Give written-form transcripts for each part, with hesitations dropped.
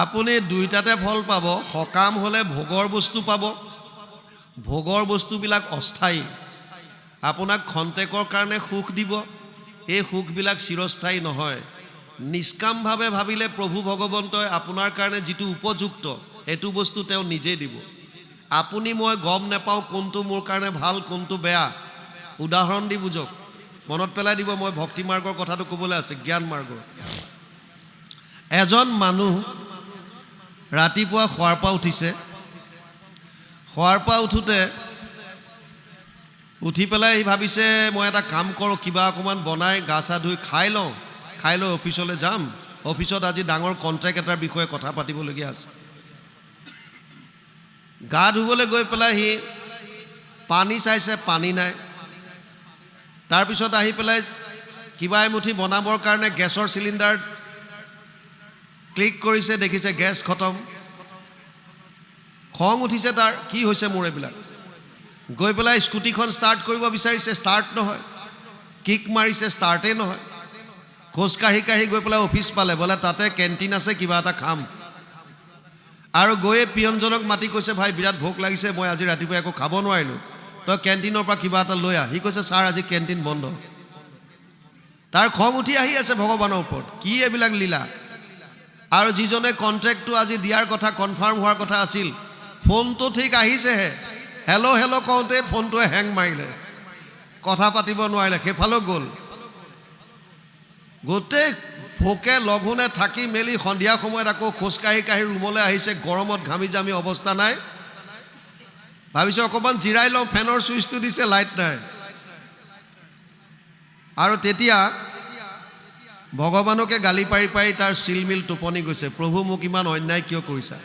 আপুনি দুইটাতে ফল পাব। সকাম হ'লে ভোগৰ বস্তু পাব। ভোগৰ বস্তুবিলাক অস্থায়ী। আপোনাক খন্তেকৰ কাৰণে সুখ দিব। এই সুখবিলাক চিৰস্থায়ী নহয়। নিষ্কামভাৱে ভাবিলে প্ৰভু ভগৱন্তই আপোনাৰ কাৰণে যিটো উপযুক্ত সেইটো বস্তু তেওঁ নিজে দিব। আপুনি মই গম নাপাওঁ কোনটো মোৰ কাৰণে ভাল কোনটো বেয়া। উদাহৰণ দি বুজক, মনত পেলাই দিব। মই ভক্তি মাৰ্গৰ কথাটো ক'বলৈ আছে, জ্ঞান মাৰ্গৰ। এজন মানুহ ৰাতিপুৱা শোৱাৰ পৰা উঠিছে। শোৱাৰ পৰা উঠি পেলাই সি ভাবিছে মই এটা কাম কৰোঁ, কিবা অকণমান বনাই গা চা ধুই খাই লওঁ, খাই লৈ অফিচলৈ যাম। অফিচত আজি ডাঙৰ কণ্ট্ৰেক্ট এটাৰ বিষয়ে কথা পাতিবলগীয়া আছে। গা ধুবলৈ গৈ পেলাই সি পানী চাইছে, পানী নাই। তাৰপিছত আহি পেলাই কিবা এমুঠি বনাবৰ কাৰণে গেছৰ চিলিণ্ডাৰ ক্লিক কৰিছে, দেখিছে গেছ খতম। খং উঠিছে তাৰ, কি হৈছে মোৰ এইবিলাক। গৈ পেলাই স্কুটিখন ষ্টাৰ্ট কৰিব বিচাৰিছে, ষ্টাৰ্ট নহয়। কিক মাৰিছে, ষ্টাৰ্টেই নহয়। খোজকাঢ়ি গৈ পেলাই অফিচ পালে, বোলে তাতে কেণ্টিন আছে, কিবা এটা খাম। আৰু গৈয়ে পিয়নজনক মাতি কৈছে, ভাই বিৰাট ভোক লাগিছে, মই আজি ৰাতিপুৱা একো খাব নোৱাৰিলোঁ, তই কেণ্টিনৰ পৰা কিবা এটা লৈ আহ। সি কৈছে, ছাৰ আজি কেণ্টিন বন্ধ। তাৰ খং উঠি আহি আছে ভগৱানৰ ওপৰত, কি এইবিলাক লীলা। আৰু যিজনে কণ্ট্ৰেক্টটো আজি দিয়াৰ কথা, কনফাৰ্ম হোৱাৰ কথা আছিল, ফোনটো ঠিক আহিছেহে, হেল্ল' কওঁতে ফোনটোৱে হেং মাৰিলে, কথা পাতিব নোৱাৰিলে, সেইফালেও গ'ল। গোটেই ভোকে লঘোণে থাকি মেলি সন্ধিয়া সময়ত আকৌ খোজকাঢ়ি ৰুমলৈ আহিছে। গৰমত ঘামি জামি অৱস্থা নাই। ভাবিছে অকণমান জিৰাই লওঁ, ফেনৰ ছুইচটো দিছে, লাইট নাই। আৰু তেতিয়া ভগৱানকে গালি পাৰি তাৰ চিলমিল টোপনি গৈছে। প্ৰভু মোক ইমান অন্যায় কিয় কৰিছা?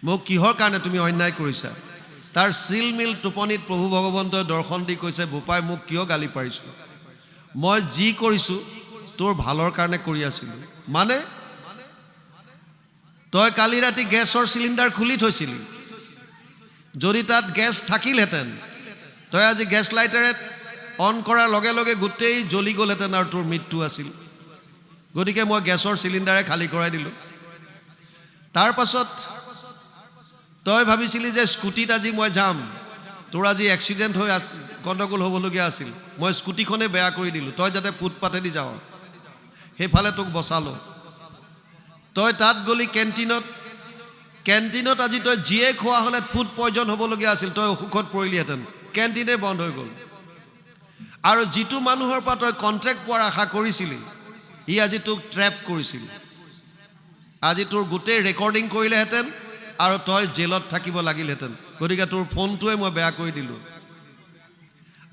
মোক কিহৰ কাৰণে তুমি অন্যায় কৰিছা? তাৰ চিলমিল টোপনিত প্ৰভু ভগৱন্তই দৰ্শন দি কৈছে, বোপাই মোক কিয় গালি পাৰিছোঁ? মই যি কৰিছোঁ তোৰ ভালৰ কাৰণে কৰি আছিলোঁ। মানে তই কালি ৰাতি গেছৰ চিলিণ্ডাৰ খুলি থৈছিলি, যদি তাত গেছ থাকিলহেঁতেন তই আজি গেছ লাইটাৰে অন কৰাৰ লগে লগে গোটেই জ্বলি গ'লহেঁতেন আৰু তোৰ মৃত্যু আছিল। গতিকে মই গেছৰ চিলিণ্ডাৰে খালী কৰাই দিলোঁ। তাৰ পাছত তই ভাবিছিলি যে স্কুটিত আজি মই যাম, তোৰ আজি এক্সিডেণ্ট হৈ গণ্ডগোল হ'বলগীয়া আছিল, মই স্কুটিখনে বেয়া কৰি দিলোঁ, তই যাতে ফুটপাথেদি যাওঁ, সেইফালে তোক বচালোঁ। তই তাত গ'লি কেণ্টিনত আজি তই যিয়ে খোৱা হ'লে ফুড পয়জন হ'বলগীয়া আছিল, তই অসুখত পৰিলিহেঁতেন, কেণ্টিনে বন্ধ হৈ গ'ল। আৰু যিটো মানুহৰ পৰা তই কণ্ট্ৰেক্ট পোৱাৰ আশা কৰিছিলি, সি আজি তোক ট্ৰেপ কৰিছিল। আজি তোৰ গোটেই ৰেকৰ্ডিং কৰিলেহেঁতেন আৰু তই জেলত থাকিব লাগিলহেঁতেন। গতিকে তোৰ ফোনটোৱে মই বেয়া কৰি দিলোঁ।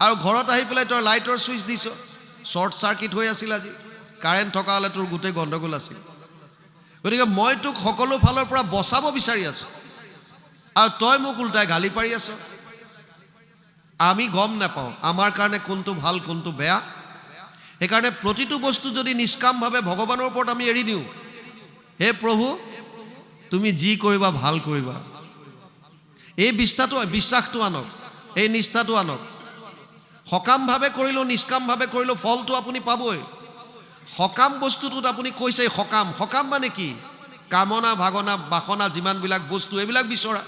আৰু ঘৰত আহি পেলাই তই লাইটৰ ছুইচ দিছ, শ্বৰ্ট চাৰ্কিট হৈ আছিল। আজি কাৰেণ্ট থকা হ'লে তোৰ গোটেই গণ্ডগোল আছিল। গতিকে মই তোক সকলো ফালৰ পৰা বচাব বিচাৰি আছোঁ আৰু তই মোক উল্টাই গালি পাৰি আছ। আমি গম নাপাওঁ আমাৰ কাৰণে কোনটো ভাল কোনটো বেয়া। সেইকাৰণে প্ৰতিটো বস্তু যদি নিষ্কামভাৱে ভগৱানৰ ওপৰত আমি এৰি দিওঁ, হে প্ৰভু তুমি যি কৰিবা ভাল কৰিবা, এই বিশ্বাসটো আনক, এই নিষ্ঠাটো আনক। সকামভাৱে কৰিলেও নিষ্কামভাৱে কৰিলেও ফলটো আপুনি পাবই। সকাম বস্তুটোত আপুনি কৈছে সকাম মানে কি? কামনা ভাগনা বাসনা যিমানবিলাক বস্তু এইবিলাক বিচৰা,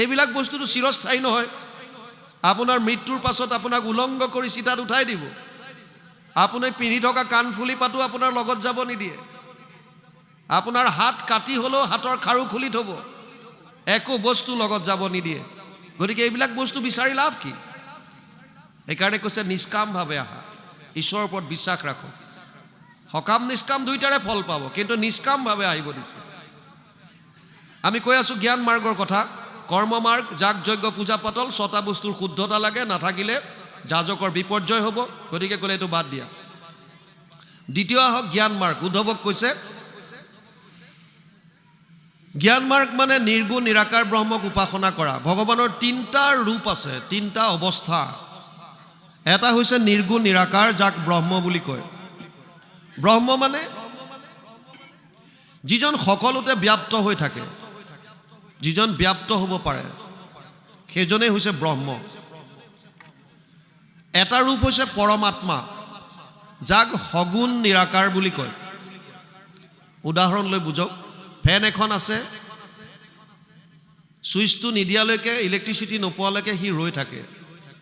এইবিলাক বস্তুটো চিৰস্থায়ী নহয়। আপোনাৰ মৃত্যুৰ পাছত আপোনাক উলংগ কৰি চিতাত উঠাই দিব। আপুনি পিন্ধি থকা কাণফুলি পাতো আপোনাৰ লগত যাব নিদিয়ে। আপোনাৰ হাত কাটি হ'লেও হাতৰ খাৰু খুলি থ'ব, একো বস্তু লগত যাব নিদিয়ে। গতিকে এইবিলাক বস্তু বিচাৰি লাভ কি? সেইকাৰণে কৈছে নিষ্কামভাৱে আহা, ঈশ্বৰৰ ওপৰত বিশ্বাস ৰাখক। সকাম নিষ্কাম দুইটাৰে ফল পাব, কিন্তু নিষ্কামভাৱে আহিব দিছে। আমি কৈ আছোঁ জ্ঞান মাৰ্গৰ কথা। কৰ্ম মাৰ্গ, যাগ যজ্ঞ পূজা পাতল, 6টা বস্তুৰ শুদ্ধতা লাগে, নাথাকিলে যাজকৰ বিপৰ্যয় হ'ব। গতিকে ক'লে এইটো বাদ দিয়া। দ্বিতীয় আহক জ্ঞান মাৰ্গ। উদ্ধৱক কৈছে জ্ঞান মাৰ্গ মানে নিৰ্গুণ নিৰাকাৰ ব্ৰহ্মক উপাসনা কৰা। ভগৱানৰ 3টা ৰূপ আছে, 3টা অৱস্থা। এটা হৈছে নিৰ্গুণ নিৰাকাৰ, যাক ব্ৰহ্ম বুলি কয়। ব্ৰহ্ম মানে যিজন সকলোতে ব্যাপ্ত হৈ থাকে, যিজন ব্যাপ্ত হ'ব পাৰে, সেইজনেই হৈছে ব্ৰহ্ম। এটা ৰূপ হৈছে পৰমাত্মা, যাক সগুণ নিৰাকাৰ বুলি কয়। উদাহৰণ লৈ বুজক। ফেন এখন আছে, ছুইচটো নিদিয়ালৈকে ইলেক্ট্ৰিচিটি নোপোৱালৈকে সি ৰৈ থাকে,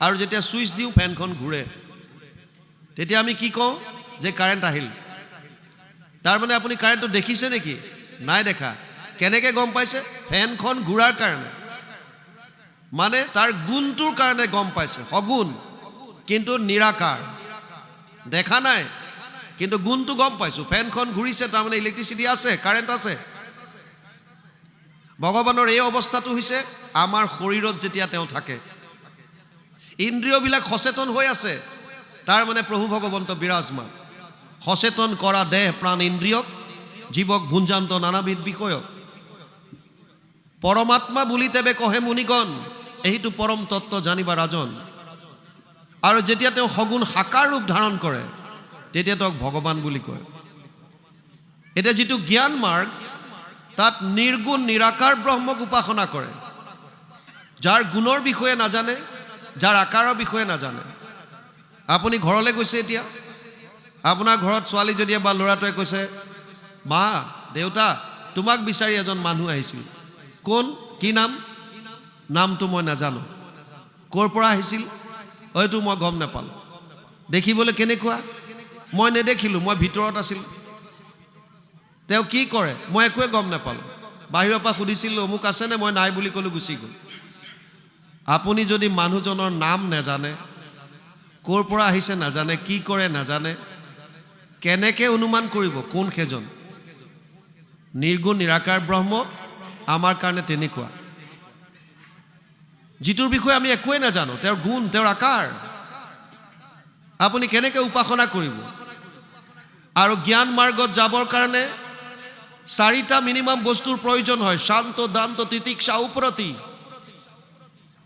আৰু যেতিয়া ছুইচ দিওঁ ফেনখন ঘূৰে। তেতিয়া আমি কি কওঁ যে কাৰেণ্ট আহিল। তাৰমানে আপুনি কাৰেণ্টটো দেখিছে নেকি? নাই দেখা। কেনেকৈ গম পাইছে? ফেনখন ঘূৰাৰ কাৰণে, মানে তাৰ গুণটোৰ কাৰণে গম পাইছে। সগুণ কিন্তু নিৰাকাৰ, দেখা নাই কিন্তু গুণটো গম পাইছোঁ। ফেনখন ঘূৰিছে, তাৰমানে ইলেক্ট্ৰিচিটি আছে, কাৰেণ্ট আছে। ভগৱানৰ এই অৱস্থাটো হৈছে আমাৰ শৰীৰত যেতিয়া তেওঁ থাকে, ইন্দ্ৰিয়বিলাক সচেতন হৈ আছে, তাৰ মানে প্ৰভু ভগৱন্ত বিৰাজমান। সচেতন কৰা দেহ প্ৰাণ ইন্দ্ৰিয়ক, জীৱক ভুঞ্জান্ত নানাবিধ বিষয়ক। পৰমাত্মা বুলি তেবে কহে মুনিগণ, এইটো পৰম তত্ত্ব জানিবা ৰাজন। আৰু যেতিয়া তেওঁ সগুণ সাকাৰ ৰূপ ধাৰণ কৰে, তেতিয়া তেওঁক ভগৱান বুলি কয়। এতিয়া যিটো জ্ঞান মাৰ্গ, তাত নিৰ্গুণ নিৰাকাৰ ব্ৰহ্মক উপাসনা কৰে, যাৰ গুণৰ বিষয়ে নাজানে, যাৰ আকাৰৰ বিষয়ে নাজানে। আপুনি ঘৰলৈ গৈছে, এতিয়া আপোনাৰ ঘৰত ছোৱালীজনীয়ে বা ল'ৰাটোৱে কৈছে, মা দেউতা তোমাক বিচাৰি এজন মানুহ আহিছিল। কোন? কি নাম? নামটো মই নাজানো। ক'ৰ পৰা আহিছিল? হয়তো মই গম নাপালোঁ। দেখিবলৈ কেনেকুৱা? মই নেদেখিলোঁ, মই ভিতৰত আছিলোঁ। তেওঁ কি কৰে? মই একোৱে গম নাপালোঁ। বাহিৰৰ পৰা সুধিছিলোঁ অমুক আছেনে? মই নাই বুলি ক'লোঁ, গুচি গ'ল। আপুনি যদি মানুহজনৰ নাম নাজানে, ক'ৰ পৰা আহিছে নাজানে, কি কৰে নাজানে, কেনেকৈ অনুমান কৰিব কোন সেইজন? নিৰ্গুণ নিৰাকাৰ ব্ৰহ্ম আমাৰ কাৰণে তেনেকুৱা, যিটোৰ বিষয়ে আমি একোৱে নাজানো, তেওঁৰ গুণ, তেওঁৰ আকাৰ। আপুনি কেনেকৈ উপাসনা কৰিব? আৰু জ্ঞান মাৰ্গত যাবৰ কাৰণে 4টা মিনিমাম বস্তুৰ প্ৰয়োজন হয়। শান্ত, দান্ত, তিতিক্ষা, উপৰতি।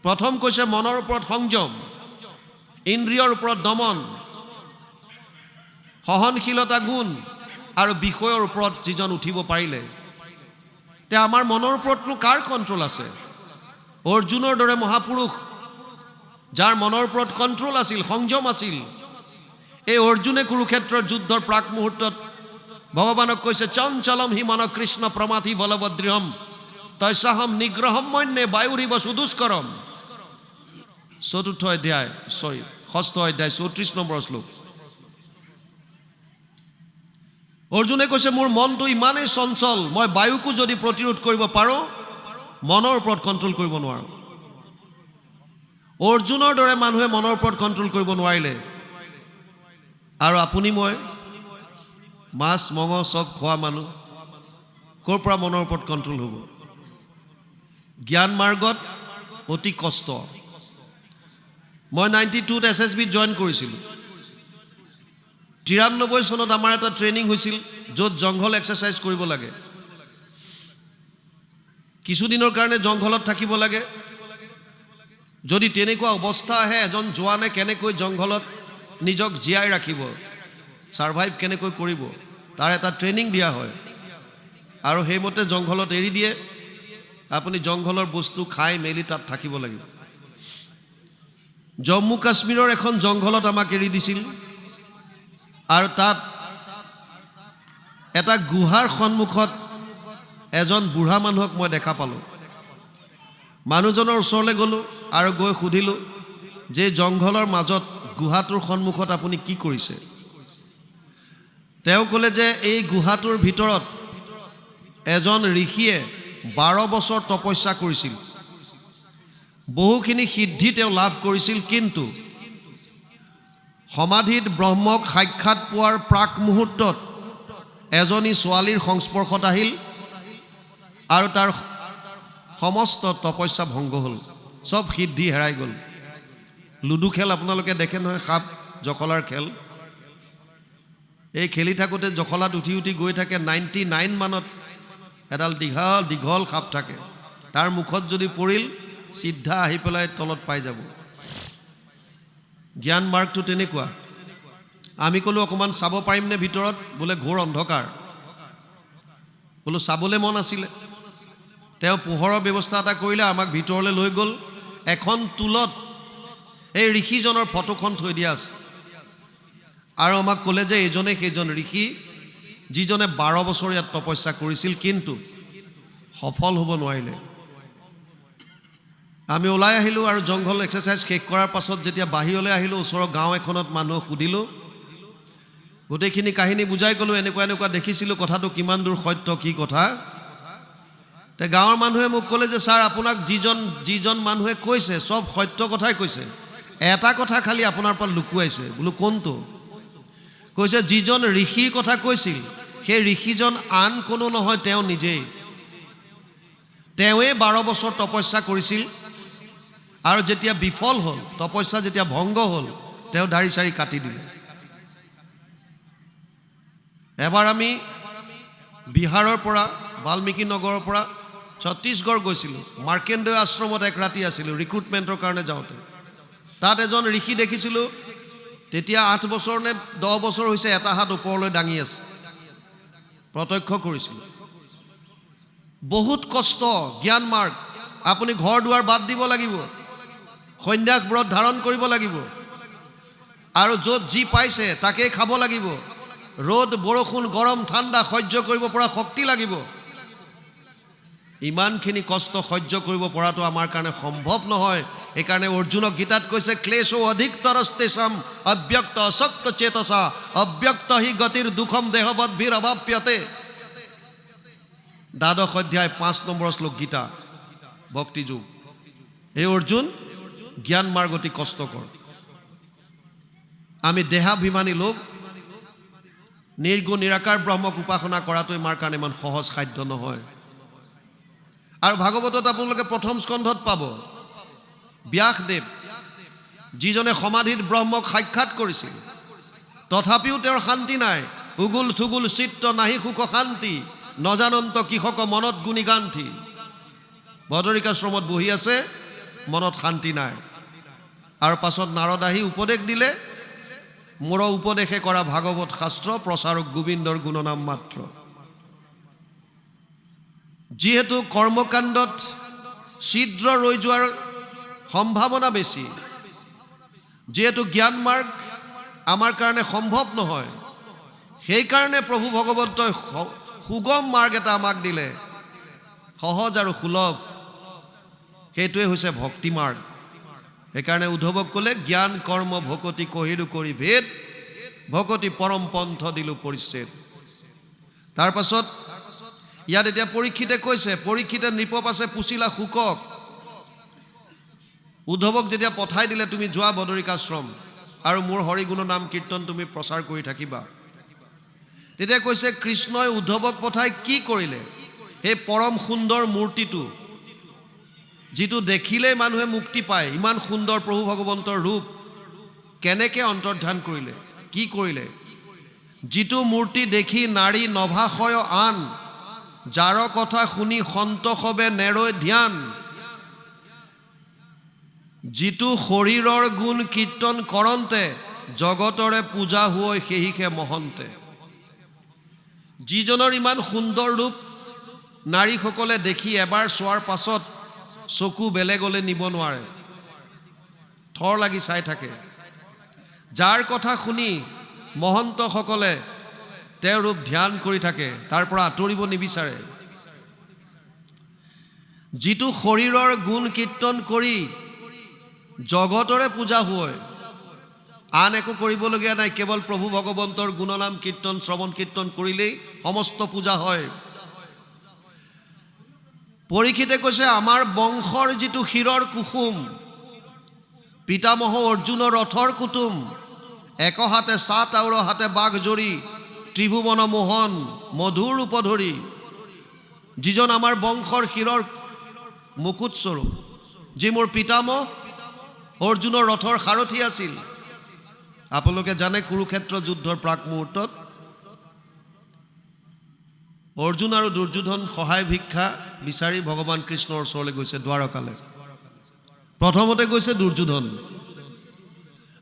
প্ৰথম কৈছে মনৰ ওপৰত সংযম, ইন্দ্ৰিয়ৰ ওপৰত দমন, সহনশীলতা গুণ, আৰু বিষয়ৰ ওপৰত যিজন উঠিব পাৰিলে। এতিয়া আমাৰ মনৰ ওপৰতনো কাৰ কণ্ট্ৰল আছে? অৰ্জুনৰ দৰে মহাপুৰুষ, যাৰ মনৰ ওপৰত কণ্ট্ৰল আছিল, সংযম আছিল। এই অৰ্জুনে কুৰুক্ষেত্ৰৰ যুদ্ধৰ প্ৰাক মুহূৰ্তত ভগৱানক কৈছে, চঞ্চলম হি মন কৃষ্ণ প্ৰমাথি বলবদৃঢ়ম তৈসাহম নিগ্ৰহম মন্যে বায়ুৰিব সুদুষ্কৰম। 6ঠ অধ্যায় 34 নম্বৰ শ্লোক। অৰ্জুনে কৈছে, মোৰ মনটো ইমানেই চঞ্চল, মই বায়ুকো যদি প্ৰতিৰোধ কৰিব পাৰোঁ, মনৰ ওপৰত কণ্ট্ৰল কৰিব নোৱাৰোঁ। অৰ্জুনৰ দৰে মানুহে মনৰ ওপৰত কণ্ট্ৰল কৰিব নোৱাৰিলে, আৰু আপুনি মই মাছ মঙহ চব খোৱা মানুহ, ক'ৰ পৰা মনৰ ওপৰত কণ্ট্ৰল হ'ব? জ্ঞান মাৰ্গত অতি কষ্ট। মই 92ত SSBত জইন কৰিছিলোঁ। 93 চনত আমাৰ এটা ট্ৰেইনিং হৈছিল, য'ত জংঘল এক্সাৰচাইজ কৰিব লাগে। কিছুদিনৰ কাৰণে জংঘলত থাকিব লাগে। যদি তেনেকুৱা অৱস্থা আহে, এজন জোৱানে কেনেকৈ জংঘলত নিজক জীয়াই ৰাখিব, ছাৰ্ভাইভ কেনেকৈ কৰিব, তাৰ এটা ট্ৰেইনিং দিয়া হয়। আৰু সেইমতে জংঘলত এৰি দিয়ে। আপুনি জংঘলৰ বস্তু খাই মেলি তাত থাকিব লাগিব। জম্মু কাশ্মীৰৰ এখন জংঘলত আমাক এৰি দিছিল, আৰু তাত এটা গুহাৰ সন্মুখত এজন বুঢ়া মানুহক মই দেখা পালোঁ। মানুহজনৰ ওচৰলৈ গ'লোঁ আৰু গৈ সুধিলোঁ যে জংঘলৰ মাজত গুহাটোৰ সন্মুখত আপুনি কি কৰিছে? তেওঁ ক'লে যে এই গুহাটোৰ ভিতৰত এজন ঋষিয়ে 12 বছৰ তপস্যা কৰিছিল, বহুখিনি সিদ্ধি তেওঁ লাভ কৰিছিল, কিন্তু সমাধিত ব্ৰহ্মক সাক্ষাৎ পোৱাৰ প্ৰাক মুহূৰ্তত এজনী ছোৱালীৰ সংস্পৰ্শত আহিল, আৰু তাৰ সমস্ত তপস্যা ভংগ হ'ল, চব সিদ্ধি হেৰাই গ'ল। লুডু খেল আপোনালোকে দেখে নহয়, সাপ জখলাৰ খেল। এই খেলি থাকোঁতে জখলাত উঠি উঠি গৈ থাকে, 99 মানত এডাল দীঘল সাপ থাকে, তাৰ মুখত যদি পৰিল চিধা আহি পেলাই তলত পাই যাব। জ্ঞান মাৰ্গটো তেনেকুৱা। আমি ক'লোঁ অকণমান চাব পাৰিমনে ভিতৰত? বোলে ঘোৰ অন্ধকাৰ। বোলো চাবলৈ মন আছিলে। তেওঁ পোহৰৰ ব্যৱস্থা এটা কৰিলে, আমাক ভিতৰলৈ লৈ গ'ল। এখন টুলত এই ঋষিজনৰ ফটোখন থৈ দিয়া আছে, আৰু আমাক ক'লে যে এইজনে সেইজন ঋষি, যিজনে 12 বছৰ ইয়াত তপস্যা কৰিছিল, কিন্তু সফল হ'ব নোৱাৰিলে। আমি ওলাই আহিলোঁ আৰু জংঘল এক্সাৰচাইজ শেষ কৰাৰ পাছত যেতিয়া বাহিৰলৈ আহিলোঁ, ওচৰৰ গাঁও এখনত মানুহক সুধিলোঁ, গোটেইখিনি কাহিনী বুজাই ক'লোঁ, এনেকুৱা এনেকুৱা দেখিছিলোঁ, কথাটো কিমান দূৰ সত্য, কি কথা। তে গাঁৱৰ মানুহে মোক ক'লে যে ছাৰ, আপোনাক যিজন মানুহে কৈছে চব সত্য কথাই কৈছে, এটা কথা খালি আপোনাৰ পৰা লুকুৱাইছে। বোলো কোনটো? কৈছে যিজন ঋষিৰ কথা কৈছিল সেই ঋষিজন আন কোনো নহয়, তেওঁ নিজেই। তেওঁৱে 12 বছৰ তপস্যা কৰিছিল আৰু যেতিয়া বিফল হ'ল, তপস্যা যেতিয়া ভংগ হ'ল, তেওঁ দাড়ি চাৰি কাটি দিলে। এবাৰ আমি বিহাৰৰ পৰা, বাল্মীকি নগৰৰ পৰা ছত্তীশগড় গৈছিলোঁ। মাৰ্কেণ্ডেয় আশ্ৰমত এক ৰাতি আছিলোঁ ৰিক্ৰুটমেণ্টৰ কাৰণে যাওঁতে। তাত এজন ঋষি দেখিছিলোঁ, তেতিয়া 8 বছৰ নে 10 বছৰ হৈছে, এটা হাত ওপৰলৈ দাঙি আছে। প্ৰত্যক্ষ কৰিছিলোঁ। বহুত কষ্ট, জ্ঞান মাৰ্গ। আপুনি ঘৰ দুৱাৰ বাদ দিব লাগিব, সন্ন্যাস ব্ৰত ধাৰণ কৰিব লাগিব, আৰু য'ত যি পাইছে তাকেই খাব লাগিব। ৰ'দ, বৰষুণ, গৰম, ঠাণ্ডা সহ্য কৰিব পৰা শক্তি লাগিব। ইমানখিনি কষ্ট সহ্য কৰিব পৰাটো আমাৰ কাৰণে সম্ভৱ নহয়। সেইকাৰণে অৰ্জুনক গীতাত কৈছে, ক্লেশো অধিকতৰস্তেষাম অব্যক্ত অসক্ত চেতসা অব্যক্ত হি গতিৰ দুখম দেহবদ্ভিৰ অভাপ্যতে। 12 অধ্যায় 5 নম্বৰ শ্লোক গীতা, ভক্তি যোগ। এই অৰ্জুন, জ্ঞান মাৰ্গ অতি কষ্টকৰ। আমি দেহাভিমানী লোক, নিৰ্গুণ নিৰাকাৰ ব্ৰহ্মক উপাসনা কৰাটো আমাৰ কাৰণে ইমান সহজ সাধ্য নহয়। আৰু ভাগৱতত আপোনালোকে প্ৰথম স্কন্ধত পাব, ব্যাসদেৱ যিজনে সমাধিত ব্ৰহ্মক সাক্ষাৎ কৰিছিল, তথাপিও তেওঁৰ শান্তি নাই। উগুল থুগুল চিত্ত নাহি সুখ শান্তি, নজানন্ত কৃষক মনত গুণিগান্তি। বদৰিকাশ্ৰমত বহি আছে, মনত শান্তি নাই। আৰু পাছত নাৰদ আহি উপদেশ দিলে, মোৰ উপদেশে কৰা ভাগৱত শাস্ত্ৰ, প্ৰচাৰক গোবিন্দৰ গুণনাম মাত্ৰ। যিহেতু কৰ্মকাণ্ডত ছিদ্ৰ ৰৈ যোৱাৰ সম্ভাৱনা বেছি, যিহেতু জ্ঞান মাৰ্গ আমাৰ কাৰণে সম্ভৱ নহয়, সেইকাৰণে প্ৰভু ভগৱন্তই সুগম মাৰ্গ এটা আমাক দিলে, সহজ আৰু সুলভ। সেইটোৱে হৈছে ভক্তি মাৰ্গ। সেইকাৰণে উদ্ধৱক ক'লে, জ্ঞান কৰ্ম ভকতি কহিৰো কৰি ভেদ, ভকতি পৰম পন্থ দিলো পৰিচ্ছেদ। তাৰ পাছত ইয়াত এতিয়া পৰীক্ষিতে কৈছে, পৰীক্ষিতে নৃপবাসে পুছিলা শুকক। উদ্ধৱক যেতিয়া পঠাই দিলে, তুমি যোৱা বদৰিকাশ্ৰম আৰু মোৰ হৰিগুণ নাম কীৰ্তন তুমি প্ৰচাৰ কৰি থাকিবা, তেতিয়া কৈছে কৃষ্ণই উদ্ধৱক পঠাই কি কৰিলে? সেই পৰম সুন্দৰ মূৰ্তিটো, যিটো দেখিলেই মানুহে মুক্তি পায়, ইমান সুন্দৰ প্ৰভু ভগৱন্তৰ ৰূপ, কেনেকৈ অন্তৰ্ধান কৰিলে, কি কৰিলে? যিটো মূৰ্তি দেখি নাৰী নভাশয় আন, যাৰ কথা শুনি সন্তোষবে নেৰৈ ধ্যান, যিটো শৰীৰৰ গুণ কীৰ্তন কৰন্তে, জগতৰে পূজা হৈ সেহিকে মহন্তে। যিজনৰ ইমান সুন্দৰ ৰূপ নাৰীসকলে দেখি এবাৰ চোৱাৰ পাছত চকু বেলেগলৈ নিব নোৱাৰে, থৰ লাগি চাই থাকে। যাৰ কথা শুনি মহন্তসকলে তেওঁৰ ৰূপ ধ্যান কৰি থাকে, তাৰ পৰা আঁতৰিব নিবিচাৰে। যিটো শৰীৰৰ গুণ কীৰ্তন কৰি জগতৰে পূজা হয়, আন একো কৰিবলগীয়া নাই, কেৱল প্ৰভু ভগৱন্তৰ গুণনাম কীৰ্তন শ্ৰৱণ কীৰ্তন কৰিলেই সমস্ত পূজা হয়। পৰীক্ষিতে কৈছে, আমাৰ বংশৰ যিটো শিৰৰ কুসুম, পিতামহ অৰ্জুনৰ ৰথৰ কুটুম, একহাতে চাত আৰু হাতে বাঘ জৰি, ত্ৰিভুৱন মোহন মধুৰ উপধৰি। যিজন আমাৰ বংশৰ শিৰৰ মুকুট স্বৰূপ, যি মোৰ পিতামহ অৰ্জুনৰ ৰথৰ সাৰথি আছিল। আপোনালোকে জানে, কুৰুক্ষেত্ৰ যুদ্ধৰ প্ৰাক মুহূৰ্তত অৰ্জুন আৰু দুৰ্যোধন সহায় ভিক্ষা বিচাৰি ভগৱান কৃষ্ণৰ ওচৰলৈ গৈছে, দ্বাৰকালৈ। প্ৰথমতে গৈছে দুৰ্যোধন।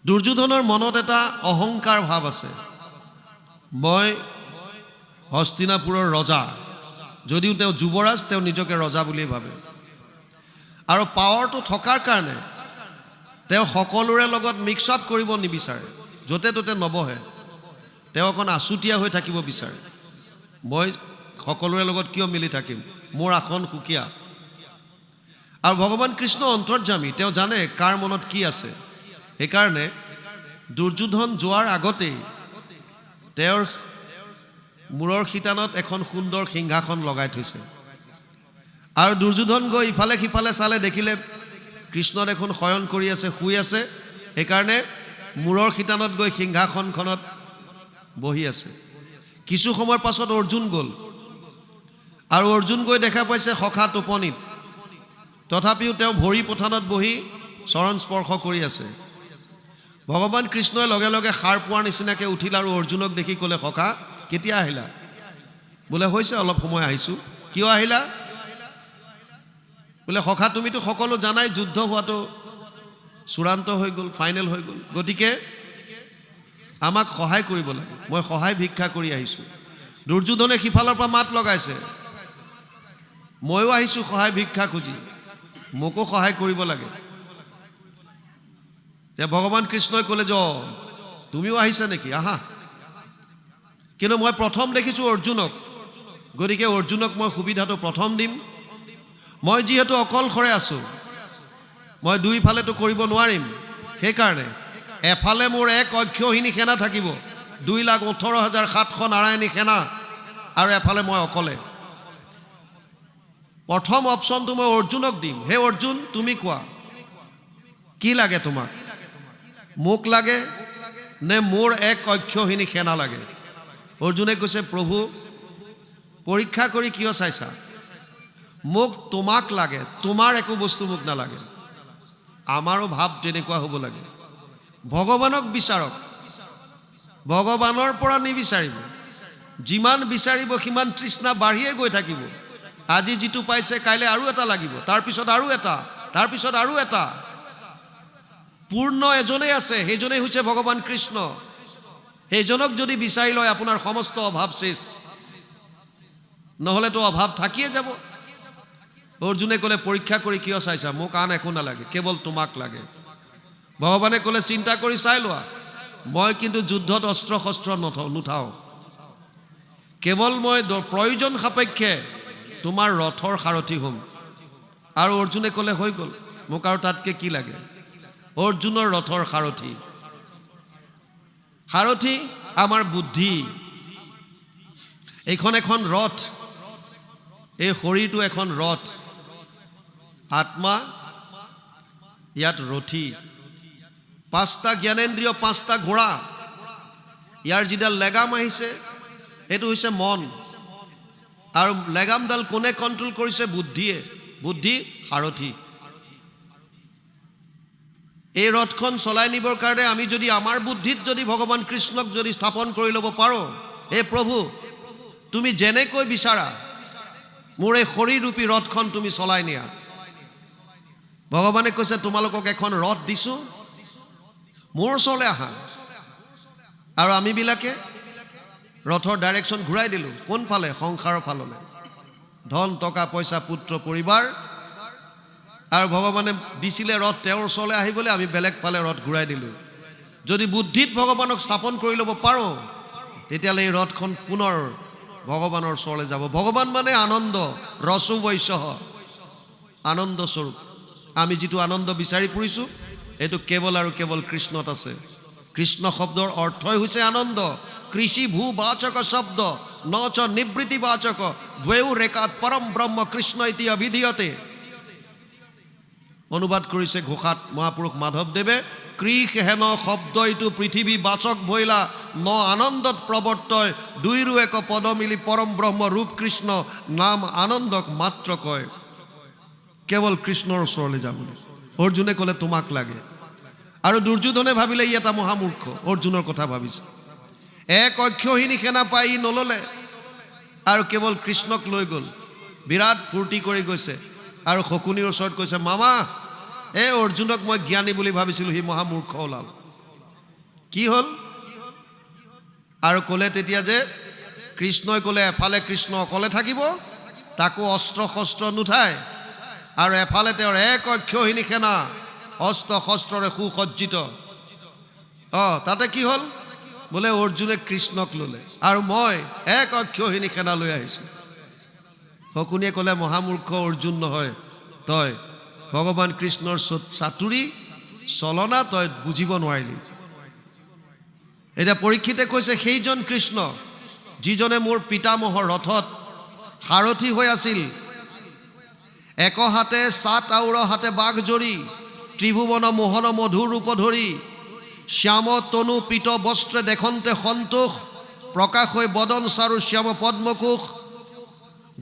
দুৰ্যোধনৰ মনত এটা অহংকাৰ ভাৱ আছে, মই হস্তিনাপুৰৰ ৰজা, যদিও তেওঁ যুৱৰাজ, তেওঁ নিজকে ৰজা বুলিয়ে ভাবে। আৰু পাৱাৰটো থকাৰ কাৰণে তেওঁ সকলোৰে লগত মিক্স আপ কৰিব নিবিচাৰে, য'তে ত'তে নবহে, তেওঁ অকণ আছুতীয়া হৈ থাকিব বিচাৰে। মই সকলোৰে লগত কিয় মিলি থাকিম, মোৰ আসন সুকীয়া। আৰু ভগৱান কৃষ্ণ অন্তৰ্যামী, তেওঁ জানে কাৰ মনত কি আছে। সেইকাৰণে দুৰ্যোধন যোৱাৰ আগতেই তেওঁৰ মূৰৰ শিতানত এখন সুন্দৰ সিংহাসন লগাই থৈছে। আৰু দুৰ্যোধন গৈ ইফালে সিফালে চালে, দেখিলে কৃষ্ণ দেখোন শয়ন কৰি আছে, শুই আছে। সেইকাৰণে মূৰৰ শিতানত গৈ সিংহাসনখনত বহি আছে। কিছু সময়ৰ পাছত অৰ্জুন গ'ল, আৰু অৰ্জুন গৈ দেখা পাইছে সখা টোপনিত। তথাপিও তেওঁ ভৰি পথানত বহি চৰণ স্পৰ্শ কৰি আছে। ভগৱান কৃষ্ণই লগে লগে সাৰ পোৱাৰ নিচিনাকৈ উঠিল আৰু অৰ্জুনক দেখি ক'লে, সখা কেতিয়া আহিলা? বোলে হৈছে অলপ সময় আহিছোঁ। কিয় আহিলা? বোলে সখা তুমিতো সকলো জানাই, যুদ্ধ হোৱাটো চূড়ান্ত হৈ গ'ল, ফাইনেল হৈ গ'ল, গতিকে আমাক সহায় কৰিব লাগে, মই সহায় ভিক্ষা কৰি আহিছোঁ। দুৰ্যোধনে সিফালৰ পৰা মাত লগাইছে, ময়ো আহিছোঁ সহায় ভিক্ষা খুজি, মোকো সহায় কৰিব লাগে। এতিয়া ভগৱান কৃষ্ণই ক'লে যে তুমিও আহিছা নেকি, আহা। কিন্তু মই প্ৰথম দেখিছোঁ অৰ্জুনক, গতিকে অৰ্জুনক মই সুবিধাটো প্ৰথম দিম। মই যিহেতু অকলশৰে আছোঁ, মই দুইফালেতো কৰিব নোৱাৰিম। সেইকাৰণে এফালে মোৰ এক অক্ষৌহিণী সেনা থাকিব, 2,18,700 নাৰায়ণী সেনা, আৰু এফালে মই অকলে। প্ৰথম অপশ্যনটো মই অৰ্জুনক দিম। হে অৰ্জুন, তুমি কোৱা কি লাগে তোমাক? মোক লাগে নে মোৰ এক অক্ষৌহিণী সেনা লাগে? অৰ্জুনে কৈছে, প্ৰভু পৰীক্ষা কৰি কিয় চাইছা? মোক তোমাক লাগে, তোমাৰ একো বস্তু মোক নালাগে। আমাৰো ভাৱ তেনেকুৱা হ'ব লাগে। ভগৱানক বিচাৰক, ভগৱানৰ পৰা নিবিচাৰিব। যিমান বিচাৰিব সিমান তৃষ্ণা বাঢ়িয়ে গৈ থাকিব। আজি যিটো পাইছে কাইলৈ আৰু এটা লাগিব, তাৰপিছত আৰু এটা, তাৰপিছত আৰু এটা। পূৰ্ণ এজনেই আছে, সেইজনেই হৈছে ভগৱান কৃষ্ণ। সেইজনক যদি বিচাৰি লয় আপোনাৰ সমস্ত অভাৱ শেষ, নহ'লেতো অভাৱ থাকিয়ে যাব। অৰ্জুনে ক'লে, পৰীক্ষা কৰি কিয় চাইছা? মোক আন একো নালাগে, কেৱল তোমাক লাগে। ভগৱানে ক'লে, চিন্তা কৰি চাই লোৱা, মই কিন্তু যুদ্ধত অস্ত্ৰ শস্ত্ৰ নুঠাওঁ, কেৱল মই প্ৰয়োজন সাপেক্ষে তোমাৰ ৰথৰ সাৰথি হ'ম। আৰু অৰ্জুনে ক'লে, হৈ গ'ল, মোক আৰু তাতকৈ কি লাগে? অৰ্জুনৰ ৰথৰ সাৰথি। সাৰথি আমাৰ বুদ্ধি। এইখন এখন ৰথ, এই শৰীৰটো এখন ৰথ, আত্মা ইয়াত ৰথি। 5টা জ্ঞানেন্দ্ৰিয়, 5টা ঘোঁৰা। ইয়াৰ যিডাল লেগাম আহিছে সেইটো হৈছে মন, আৰু লেগামডাল কোনে কণ্ট্ৰল কৰিছে? বুদ্ধিয়ে। বুদ্ধি সাৰথি। এই ৰথখন চলাই নিবৰ কাৰণে আমি যদি আমাৰ বুদ্ধিত যদি ভগৱান কৃষ্ণক যদি স্থাপন কৰি ল'ব পাৰোঁ, হে প্ৰভু তুমি যেনেকৈ বিচাৰা মোৰ এই শৰীৰৰূপী ৰথখন তুমি চলাই নিয়া। ভগৱানে কৈছে, তোমালোকক এখন ৰথ দিছোঁ, মোৰ ওচৰলৈ আহা। আৰু আমিবিলাকে ৰথৰ ডাইৰেকশ্যন ঘূৰাই দিলোঁ কোনফালে? সংসাৰৰ ফাললৈ। ধন টকা পইচা পুত্ৰ পৰিবাৰ, আৰু ভগৱানে দিছিলে ৰথ তেওঁৰ ওচৰলৈ আহিবলৈ, আমি বেলেগ ফালে ৰথ ঘূৰাই দিলোঁ। যদি বুদ্ধিত ভগৱানক স্থাপন কৰি ল'ব পাৰোঁ, তেতিয়াহ'লে এই ৰথখন পুনৰ ভগৱানৰ ওচৰলৈ যাব। ভগৱান মানে আনন্দ, ৰসো বৈশ্যহ, আনন্দ স্বৰূপ। আমি যিটো আনন্দ বিচাৰি ফুৰিছোঁ এইটো কেৱল আৰু কেৱল কৃষ্ণত আছে। কৃষ্ণ শব্দৰ অৰ্থই হৈছে আনন্দ। কৃষি ভূ বাচক শব্দ ন চ নিবৃত্তি বাচক দ্বৈও ৰেখাত পৰম ব্ৰহ্ম কৃষ্ণ ইতি অভিধীয়তে। অনুবাদ কৰিছে ঘোষাত মহাপুৰুষ মাধৱদেৱে, কৃষ হেন শব্দ ইটো পৃথিৱী বাচক ভৈলা ন আনন্দত প্ৰৱৰ্তয়, দুইৰো এক পদ মিলি পৰম ব্ৰহ্ম ৰূপ কৃষ্ণ নাম আনন্দক মাত্ৰ কয়। কেৱল কৃষ্ণৰ ওচৰলৈ যাবলৈ। অৰ্জুনে ক'লে, তোমাক লাগে। আৰু দুৰ্যোধনে ভাবিলে ই এটা মহামূৰ্খ, অৰ্জুনৰ কথা ভাবিছে। এক অক্ষৌহিণী সেনা পাই ই নল'লে, আৰু কেৱল কৃষ্ণক লৈ গ'ল। বিৰাট ফূৰ্তি কৰি গৈছে, আৰু শকুনিৰ ওচৰত কৈছে, মামা এই অৰ্জুনক মই জ্ঞানী বুলি ভাবিছিলোঁ, সি মহামূৰ্খ ওলাল। কি হ'ল? আৰু ক'লে তেতিয়া যে কৃষ্ণই ক'লে, এফালে কৃষ্ণ অকলে থাকিব, তাকো অস্ত্ৰ শস্ত্ৰ নুঠায়, আৰু এফালে তেওঁৰ এক অক্ষৌহিণী সেনা অস্ত্ৰ শস্ত্ৰৰে সুসজ্জিত। তাতে কি হ'ল? বোলে অৰ্জুনে কৃষ্ণক ল'লে, আৰু মই এক অক্ষৌহিণী সেনা লৈ আহিছোঁ। শকুনিয়ে ক'লে মহামূৰ্খ অৰ্জুন নহয় তই ভগৱান কৃষ্ণৰ চাতুৰী চলনা তই বুজিব নোৱাৰিলি এতিয়া পৰীক্ষিতে কৈছে সেইজন কৃষ্ণ যিজনে মোৰ পিতামহৰ ৰথত সাৰথি হৈ আছিল এক হাতে সাত আউৰ হাতে বাঘ জৰি ত্ৰিভুৱন মোহন মধুৰ ৰূপ ধৰি শ্যাম তনু পীত বস্ত্ৰে দেখন্তে সন্তোষ প্ৰকাশ হৈ বদন চাৰু শ্যাম পদ্মকোষ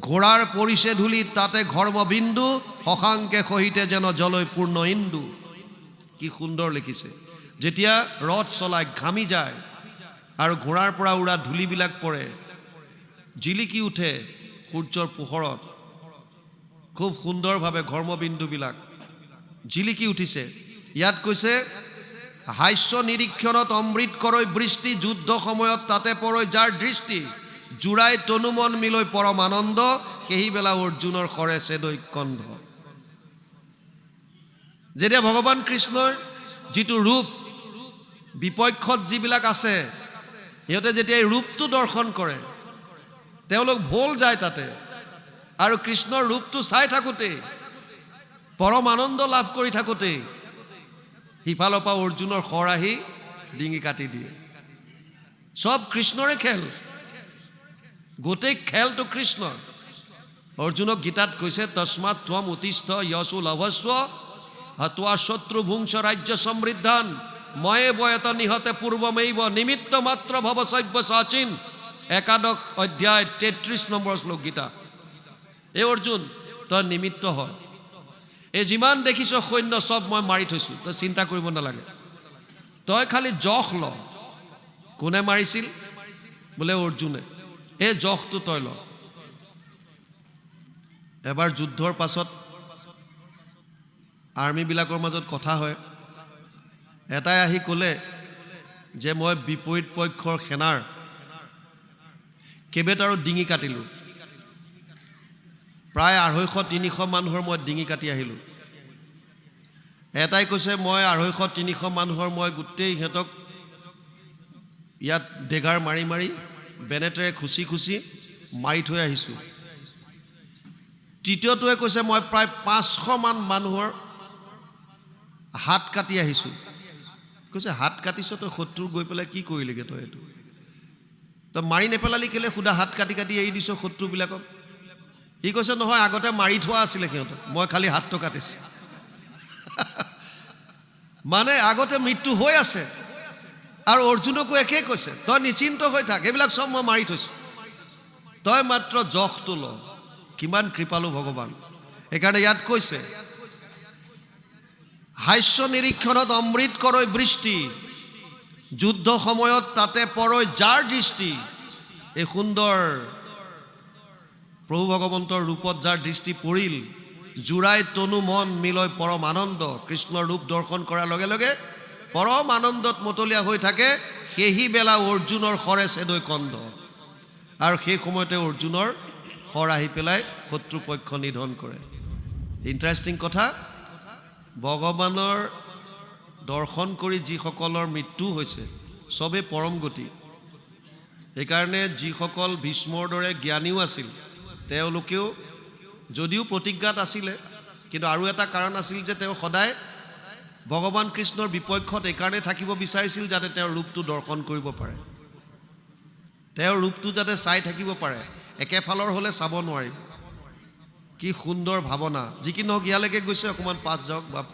ঘোঁৰাৰ পৰিছে ধূলি তাতে ঘৰ্মবিন্দু শশাংকে সহিতে যেন জলৈ পূৰ্ণ ইন্দু কি সুন্দৰ লিখিছে যেতিয়া ৰথ চলাই ঘামি যায় আৰু ঘোঁৰাৰ পৰা উৰা ধূলিবিলাক পৰে জিলিকি উঠে সূৰ্যৰ পোহৰত খুব সুন্দৰভাৱে ঘৰ্মবিন্দুবিলাক জিলিকি উঠিছে ইয়াত কৈছে হাস্য নিৰীক্ষণত অমৃত কৰৈ বৃষ্টি যুদ্ধ সময়ত তাতে পৰৈ যাৰ দৃষ্টি জোৰাই তনুমন মিলৈ পৰম আনন্দ সেই বেলা অৰ্জুনৰ কৰে চেদৈ কন্ধ যেতিয়া ভগৱান কৃষ্ণৰ যিটো ৰূপ বিপক্ষত যিবিলাক আছে সিহঁতে যেতিয়া এই ৰূপটো দৰ্শন কৰে তেওঁলোক ভোল যায় তাতে আৰু কৃষ্ণৰ ৰূপটো চাই থাকোঁতে পৰম আনন্দ লাভ কৰি থাকোঁতে সিফালৰ পৰা অৰ্জুনৰ খৰ আহি ডিঙি কাটি দিয়ে সব কৃষ্ণৰে খেল গোটেই খেলটো কৃষ্ণ অৰ্জুনক গীতাত কৈছে তস্মাৎ ত্বম উত্তিষ্ঠ যশো লভস্ব হত্বা শত্ৰু ভুংস ৰাজ্য সমৃদ্ধান ময়ে বয়ত নিহতে পূৰ্বমেইব নিমিত্ত মাত্ৰ ভৱ সব্য সাচিন একাদশ অধ্যায় 33 নম্বৰ শ্লোক গীতা এই অৰ্জুন তই নিমিত্ত হ এই যিমান দেখিছ সৈন্য সব মই মাৰি থৈছোঁ তই চিন্তা কৰিব নালাগে তই খালি জখ ল কোনে মাৰিছিল বোলে অৰ্জুনে এই জখটো তই ল এবাৰ যুদ্ধৰ পাছত আৰ্মিবিলাকৰ মাজত কথা হয় এটাই আহি ক'লে যে মই বিপৰীত পক্ষৰ সেনাৰ কেইবাটাৰো ডিঙি কাটিলোঁ প্ৰায় 250-300 মানুহৰ মই ডিঙি কাটি আহিলোঁ এটাই কৈছে মই 250-300 মানুহৰ মই গোটেই সিহঁতক ইয়াত ডেগাৰ মাৰি মাৰি বেনেটেৰে খুচি খুচি মাৰি থৈ আহিছোঁ তৃতীয়টোৱে কৈছে মই প্ৰায় 500 মান মানুহৰ হাত কাটি আহিছোঁ কৈছে হাত কাটিছ তই শত্ৰু গৈ পেলাই কি কৰিলেগৈ তই এইটো তই মাৰি নেপেলালি কেলে সুধা হাত কাটি কাটি এৰি দিছ শত্ৰুবিলাকক সি কৈছে নহয় আগতে মাৰি থোৱা আছিলে সিহঁতক মই খালি হাতটো কাটিছোঁ মানে আগতে মৃত্যু হৈ আছে আৰু অৰ্জুনকো একেই কৈছে তই নিশ্চিন্ত হৈ থাক এইবিলাক সব মই মাৰি থৈছোঁ তই মাত্ৰ জখটো ল কিমান কৃপালু ভগৱান সেইকাৰণে ইয়াত কৈছে হাস্য নিৰীক্ষণত অমৃত কৰৈ বৃষ্টি যুদ্ধ সময়ত তাতে পৰৈ যাৰ দৃষ্টি এই সুন্দৰ প্ৰভু ভগৱন্তৰ ৰূপত যাৰ দৃষ্টি পৰিল জোৰাই তনু মন মিলয় পৰম আনন্দ কৃষ্ণৰ ৰূপ দৰ্শন কৰাৰ লগে লগে পৰম আনন্দত মতলীয়া হৈ থাকে সেই বেলা অৰ্জুনৰ খৰে চেদৈ কন্ধ আৰু সেই সময়তে অৰ্জুনৰ খৰ আহি পেলাই শত্ৰুপক্ষ নিধন কৰে ইণ্টাৰেষ্টিং কথা ভগৱানৰ দৰ্শন কৰি যিসকলৰ মৃত্যু হৈছে সবে পৰম গতি সেইকাৰণে যিসকল ভীষ্মৰ দৰে জ্ঞানীও আছিল তেওঁলোকেও যদিও প্ৰতিজ্ঞাত আছিলে কিন্তু আৰু এটা কাৰণ আছিল যে তেওঁ সদায় ভগৱান কৃষ্ণৰ বিপক্ষত এইকাৰণে থাকিব বিচাৰিছিল যাতে তেওঁৰ ৰূপটো দৰ্শন কৰিব পাৰে তেওঁৰ ৰূপটো যাতে চাই থাকিব পাৰে একেফালৰ হ'লে চাব নোৱাৰিব কি সুন্দৰ ভাৱনা যি কি নহওক ইয়ালৈকে গৈছে অকণমান পাত যাওক বাপ